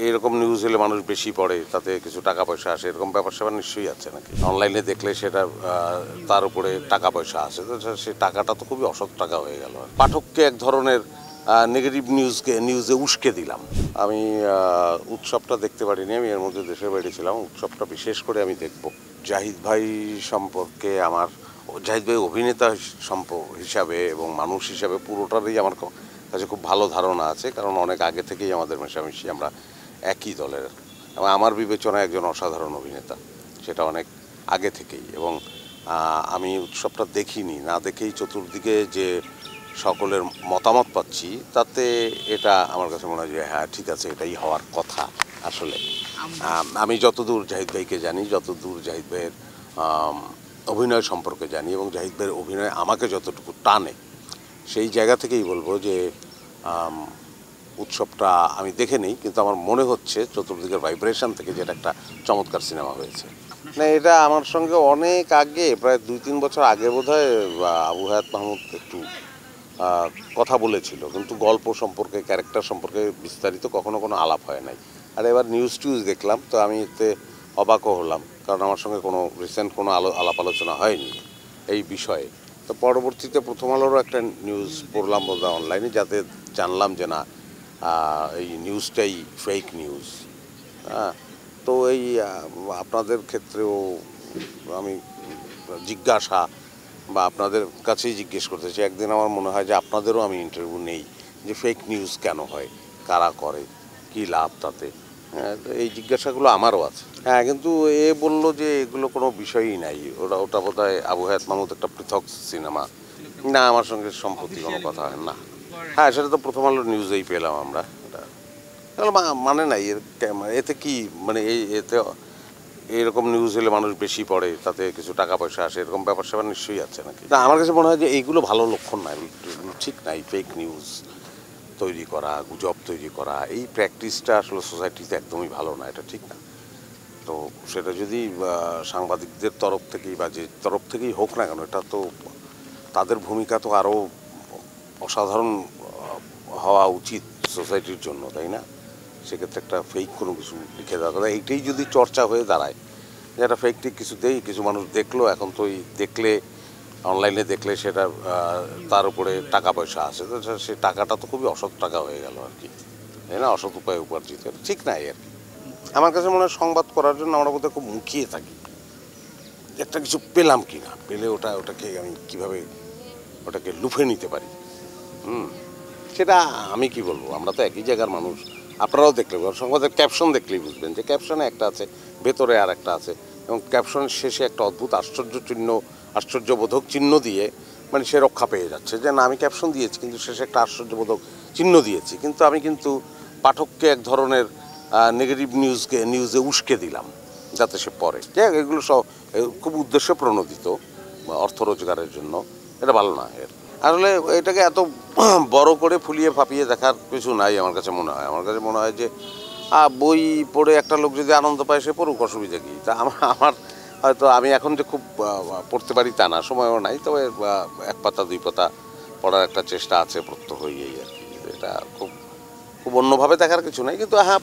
এরকম নিউজ হলে মানুষ বেশি পড়ে, তাতে কিছু টাকা পয়সা আসে, এরকম ব্যাপার স্যাপার নিশ্চয়ই আছে নাকি? অনলাইনে দেখলে সেটা তার উপরে টাকা পয়সা আসে, তো সেই টাকাটা তো খুবই অসৎ টাকা হয়ে গেল। পাঠককে এক ধরনের নেগেটিভ নিউজে উস্কে দিলাম। আমি উৎসবটা দেখতে পারিনি, আমি এর মধ্যে দেশের বাইরে ছিলাম। উৎসবটা বিশেষ করে আমি দেখব। জাহিদ ভাই সম্পর্কে আমার, জাহিদ ভাই অভিনেতা হিসাবে এবং মানুষ হিসাবে পুরোটারই আমার কাছে খুব ভালো ধারণা আছে, কারণ অনেক আগে থেকেই আমাদের মেশামেশি, আমরা একই দলের। এবং আমার বিবেচনায় একজন অসাধারণ অভিনেতা, সেটা অনেক আগে থেকেই। এবং আমি উৎসবটা দেখিনি, না দেখেই চতুর্দিকে যে সকলের মতামত পাচ্ছি, তাতে এটা আমার কাছে মনে হয় যে হ্যাঁ ঠিক আছে, এটাই হওয়ার কথা। আসলে আমি যতদূর জাহিদ ভাইকে জানি, যতদূর জাহিদ ভাইয়ের অভিনয় সম্পর্কে জানি, এবং জাহিদ ভাইয়ের অভিনয় আমাকে যতটুকু টানে, সেই জায়গা থেকেই বলবো যে উৎসবটা আমি দেখে নিই, কিন্তু আমার মনে হচ্ছে চতুর্দিকের ভাইব্রেশন থেকে যেটা একটা চমৎকার সিনেমা হয়েছে। না, এটা আমার সঙ্গে অনেক আগে, প্রায় 2-3 বছর আগে বোধহয় আবু হায়াত মাহমুদ একটু কথা বলেছিল, কিন্তু গল্প সম্পর্কে, ক্যারেক্টার সম্পর্কে বিস্তারিত কখনো কোনো আলাপ হয় নাই। আর এবার নিউজ দেখলাম, তো আমি এতে অবাকও হলাম, কারণ আমার সঙ্গে কোনো রিসেন্ট কোনো আলাপ আলোচনা হয়নি এই বিষয়ে। তো পরবর্তীতে প্রথম আলোরও একটা নিউজ পড়লাম বোধহয় অনলাইনে, যাতে জানলাম যে না, এই নিউজটাই ফেক নিউজ। হ্যাঁ, তো এই আপনাদের ক্ষেত্রেও আমি জিজ্ঞাসা বা আপনাদের কাছেই জিজ্ঞেস করতে চাই, একদিন আমার মনে হয় যে আপনাদেরও আমি ইন্টারভিউ নেই, যে ফেক নিউজ কেন হয়, কারা করে, কী লাভ তাতে। হ্যাঁ, তো এই জিজ্ঞাসাগুলো আমারও আছে। হ্যাঁ, কিন্তু এ বলল যে এগুলো কোনো বিষয়ই নাই, ওটা বোধহয় আবু হায়াত মাহমুদ একটা পৃথক সিনেমা। না, আমার সঙ্গে সম্প্রতি কোনো কথা হয় না। হ্যাঁ, সেটা তো প্রথম আলোর নিউজেই পেলাম আমরা। এটা মানে নাই এতে কি, মানে এতে এরকম নিউজ হলে মানুষ বেশি পড়ে, তাতে কিছু টাকা পয়সা আসে, এরকম ব্যাপার স্যাপার নিশ্চয়ই আছে নাকি? না, আমার কাছে মনে হয় যে এইগুলো ভালো লক্ষণ নাই, ঠিক নাই। ফেক নিউজ তৈরি করা, গুজব তৈরি করা, এই প্র্যাকটিসটা আসলে সোসাইটিতে একদমই ভালো না, এটা ঠিক না। তো সেটা যদি সাংবাদিকদের তরফ থেকেই বা যে তরফ থেকেই হোক না কেন, এটা তো তাদের ভূমিকা তো আরও অসাধারণ হওয়া উচিত সোসাইটির জন্য, তাই না? সেক্ষেত্রে একটা ফেক কোনো কিছু লিখে দেওয়া কথা, এইটাই যদি চর্চা হয়ে দাঁড়ায় যে একটা ফেক ঠিক কিছুতেই কিছু মানুষ দেখলো, এখন তো ওই দেখলে, অনলাইনে দেখলে সেটা তার উপরে টাকা পয়সা আসে, তো সেই টাকাটা তো খুবই অসৎ টাকা হয়ে গেল আর কি, তাই না? অসৎ উপায়ে উপার্জিত, ঠিক নাই আর কি। আমার কাছে মনে হয় সংবাদ করার জন্য আমরা বোধহয় খুব মুখিয়ে থাকি, একটা কিছু পেলাম কি না, পেলে ওটাকে আমি কীভাবে ওটাকে লুফে নিতে পারি। সেটা আমি কি বলবো, আমরা তো একই জায়গার মানুষ। আপনারাও দেখলে, সংবাদের ক্যাপশন দেখলেই বুঝবেন যে ক্যাপশনে একটা আছে, ভেতরে আর একটা আছে, এবং ক্যাপশনের শেষে একটা অদ্ভুত আশ্চর্যবোধক চিহ্ন দিয়ে মানে সে রক্ষা পেয়ে যাচ্ছে যে না, আমি ক্যাপশন দিয়েছি কিন্তু শেষে একটা আশ্চর্যবোধক চিহ্ন দিয়েছি, কিন্তু আমি কিন্তু পাঠককে এক ধরনের নেগেটিভ নিউজে উস্কে দিলাম যাতে সে পড়ে। এগুলো সব খুব উদ্দেশ্য প্রণোদিত, অর্থ রোজগারের জন্য, এটা ভালো না। আসলে এটাকে এত বড় করে ফুলিয়ে ফাঁপিয়ে দেখার কিছু নাই আমার কাছে মনে হয়। আমার কাছে মনে হয় যে বই পড়ে একটা লোক যদি আনন্দ পায়, সে পড়ুক, অসুবিধা কী? তা আমার হয়তো আমি এখন যে খুব পড়তে পারি তা না, সময়ও নাই, তবে 1 পাতা 2 পাতা পড়ার একটা চেষ্টা আছে প্রত্যহই, এই আর কি। এটা খুব খুব অন্যভাবে দেখার কিছু নাই, কিন্তু হ্যাঁ,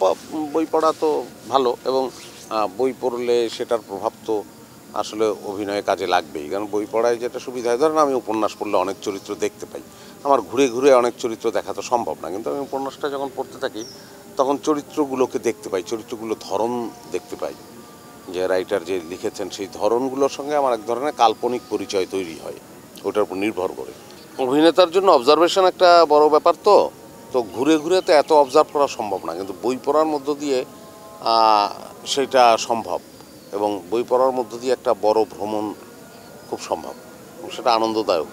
বই পড়া তো ভালো, এবং বই পড়লে সেটার প্রভাব তো আসলে অভিনয়ে কাজে লাগবেই, কারণ বই পড়ায় যেটা সুবিধা হয়, ধরেন আমি উপন্যাস পড়লে অনেক চরিত্র দেখতে পাই, আমার ঘুরে ঘুরে অনেক চরিত্র দেখা তো সম্ভব না, কিন্তু আমি উপন্যাসটা যখন পড়তে থাকি তখন চরিত্রগুলোকে দেখতে পাই, চরিত্রগুলোর ধরন দেখতে পাই, যে রাইটার যে লিখেছেন সেই ধরনগুলোর সঙ্গে আমার এক ধরনের কাল্পনিক পরিচয় তৈরি হয়, ওটার উপর নির্ভর করে। অভিনেতার জন্য অবজারভেশন একটা বড় ব্যাপার, তো ঘুরে ঘুরে তো এত অবজার্ভ করা সম্ভব না, কিন্তু বই পড়ার মধ্য দিয়ে সেটা সম্ভব, এবং বই পড়ার মধ্য দিয়ে একটা বড় ভ্রমণ খুব সম্ভব, এবং সেটা আনন্দদায়ক।